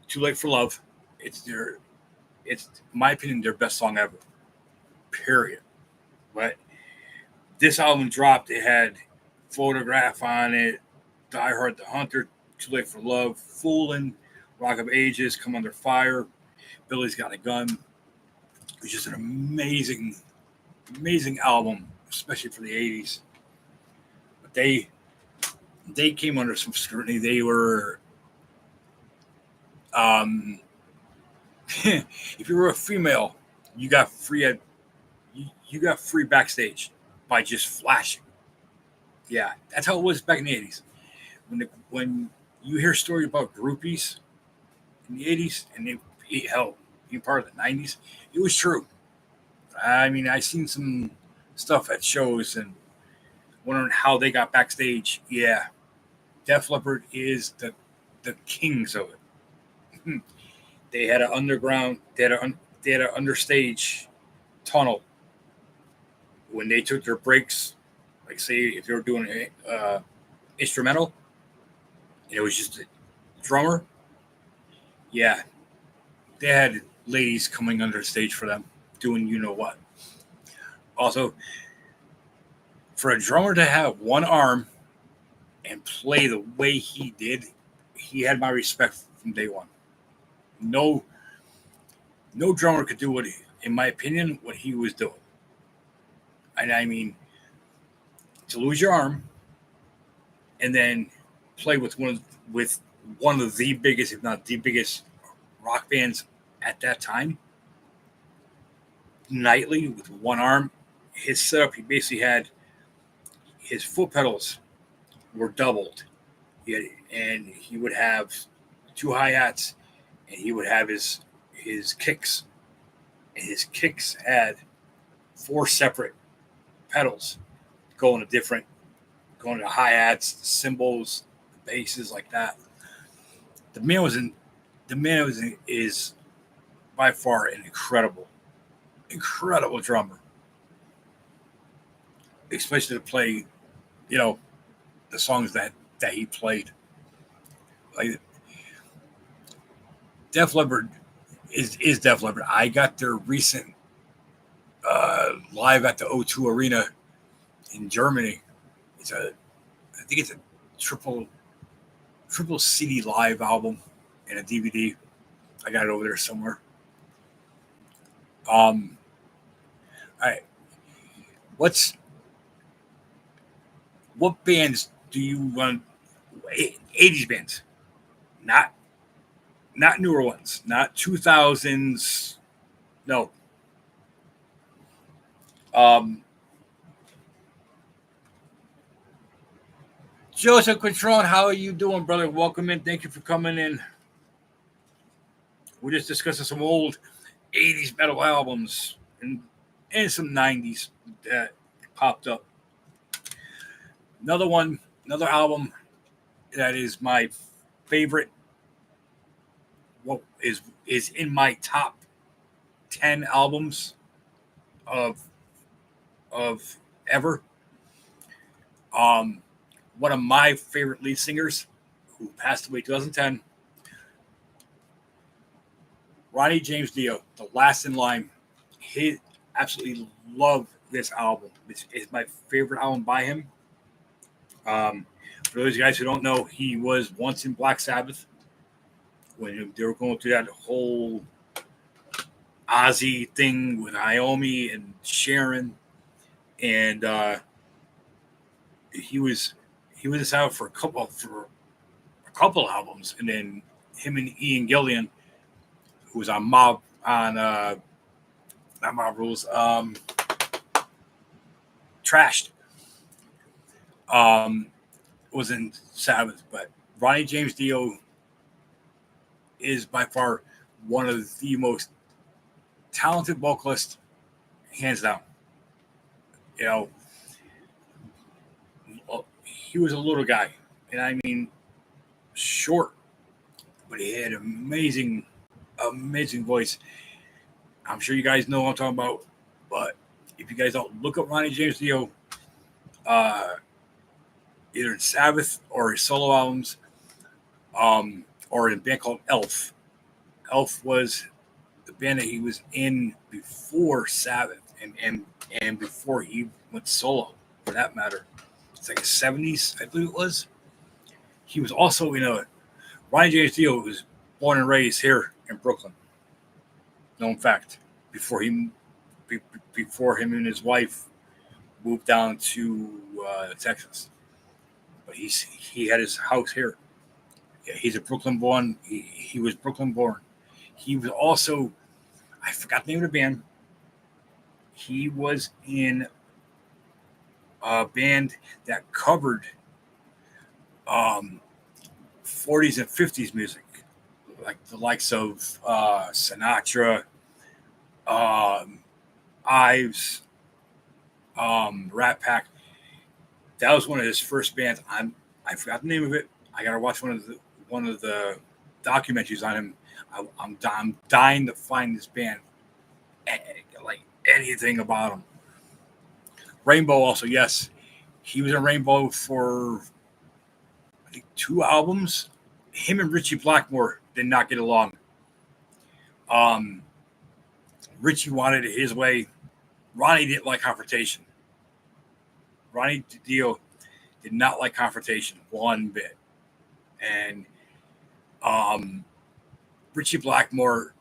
Too Late for Love. It's in my opinion, their best song ever. Period. But this album dropped. It had Photograph on it, Die Hard, The Hunter, Too Late for Love, Foolin', Rock of Ages, Come Under Fire, Billy's Got a Gun. It's just an amazing album, especially for the 80s. But they came under some scrutiny. They were, if you were a female, you got free backstage by just flashing. Yeah, that's how it was back in the 80s. When you hear stories about groupies in the 80s, and being part of the 90s, it was true. I mean, I seen some stuff at shows and wondering how they got backstage. Yeah, Def Leppard is the kings of it. They had an underground, they had an understage tunnel. When they took their breaks, like say if they were doing an instrumental, and it was just a drummer, yeah, they had ladies coming under the stage for them, doing you know what. Also, for a drummer to have one arm and play the way he did, he had my respect from day one. No drummer could do in my opinion, what he was doing. And I mean, to lose your arm and then play with one of the biggest, if not the biggest, rock bands at that time, nightly with one arm. His setup, he basically had his foot pedals were doubled. And he would have two hi-hats, and he would have his kicks. And his kicks had 4 separate pedals going to hi-hats, cymbals, basses, like that. The man is by far an incredible drummer. Especially to play, the songs that he played. Like Def Leppard is Def Leppard. I got their recent live at the O2 Arena in Germany. I think it's a triple CD live album and a DVD. I got it over there somewhere. All right. What bands do you want? 80s bands, not newer ones, not 2000s. No. Joseph Quintron, how are you doing, brother? Welcome in. Thank you for coming in. We're just discussing some old 80s metal albums and some 90s that popped up. Another album that is my favorite. What is in my top 10 albums of ever. One of my favorite lead singers who passed away in 2010 Ronnie James Dio, The Last in Line. He absolutely love this album. It's my favorite album by him. For those guys who don't know, he was once in Black Sabbath when they were going through that whole Ozzy thing with Naomi and Sharon, and he was out for a couple albums, and then him and Ian Gillian, who was on Mob on not Mob Rules, Trashed, was in Sabbath, but Ronnie James Dio is by far one of the most talented vocalists, hands down. You know, he was a little guy, and I mean short, but he had amazing voice. I'm sure you guys know what I'm talking about, but if you guys don't, look up Ronnie James Dio, either in Sabbath or his solo albums, or in a band called Elf. Elf was the band that he was in before Sabbath and before he went solo, for that matter. It's like the 70s, I believe it was. He was also in a Ronnie James Dio was born and raised here in Brooklyn. Known fact. Before him and his wife moved down to Texas, but he had his house here. Yeah, he's a Brooklyn born. He was Brooklyn born. He was also, I forgot the name of the band. He was in a band that covered 40s and 50s music, like the likes of Sinatra, Ives, Rat Pack. That was one of his first bands. I forgot the name of it. I gotta watch one of the documentaries on him. I'm dying to find this band, like anything about him. Rainbow also, yes, he was in Rainbow for I think 2 albums. Him and Richie Blackmore did not get along. Richie wanted it his way. Ronnie didn't like confrontation. Ronnie Dio did not like confrontation one bit. And Richie Blackmore,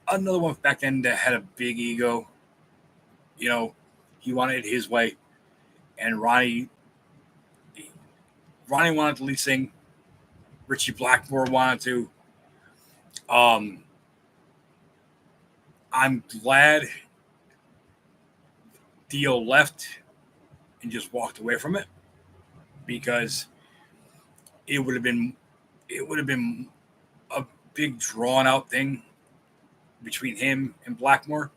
another one back then that had a big ego. You know, he wanted it his way. And Ronnie wanted to lead sing. Richie Blackmore wanted to. I'm glad Dio left and just walked away from it, because it would have been a big drawn out thing between him and Blackmore.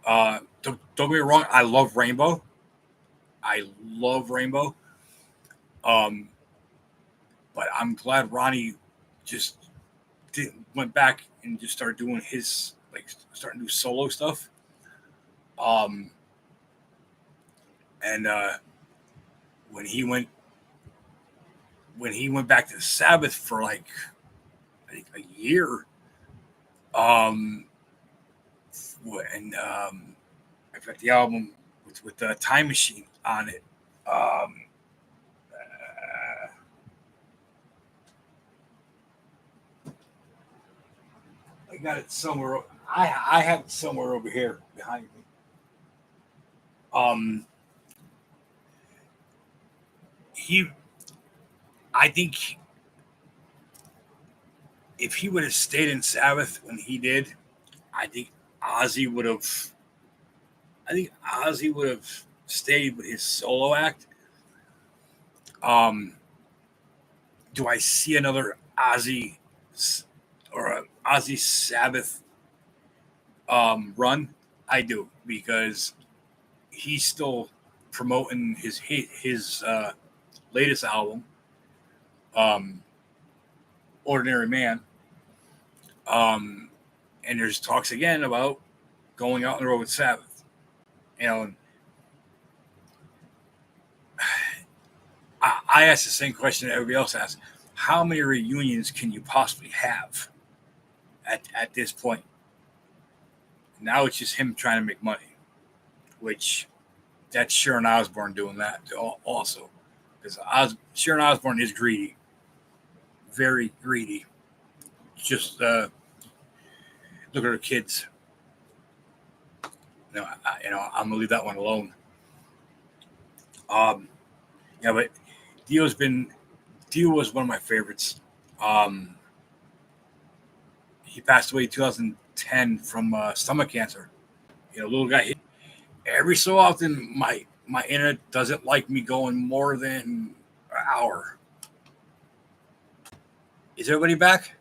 Don't get me wrong, I love Rainbow. But I'm glad Ronnie just went back and just started doing starting to do solo stuff. And when he went back to Sabbath for like I think a year, and I got the album with the Time Machine on it. I got it somewhere. I have it somewhere over here behind me. I think if he would have stayed in Sabbath when he did, I think Ozzy would have stayed with his solo act. Do I see another Ozzy or a Ozzy Sabbath run? I do, because he's still promoting his latest album, Ordinary Man. And there's talks again about going out on the road with Sabbath. You know, I asked the same question that everybody else asked. how many reunions can you possibly have at this point? Now it's just him trying to make money, which that's Sharon Osbourne doing that also, because Sharon Osbourne is greedy, very greedy. Just look at her kids. I'm gonna leave that one alone. Yeah, but Dio was one of my favorites. He passed away in 2010 from stomach cancer. Little guy. Every so often, my internet doesn't like me going more than an hour. Is everybody back?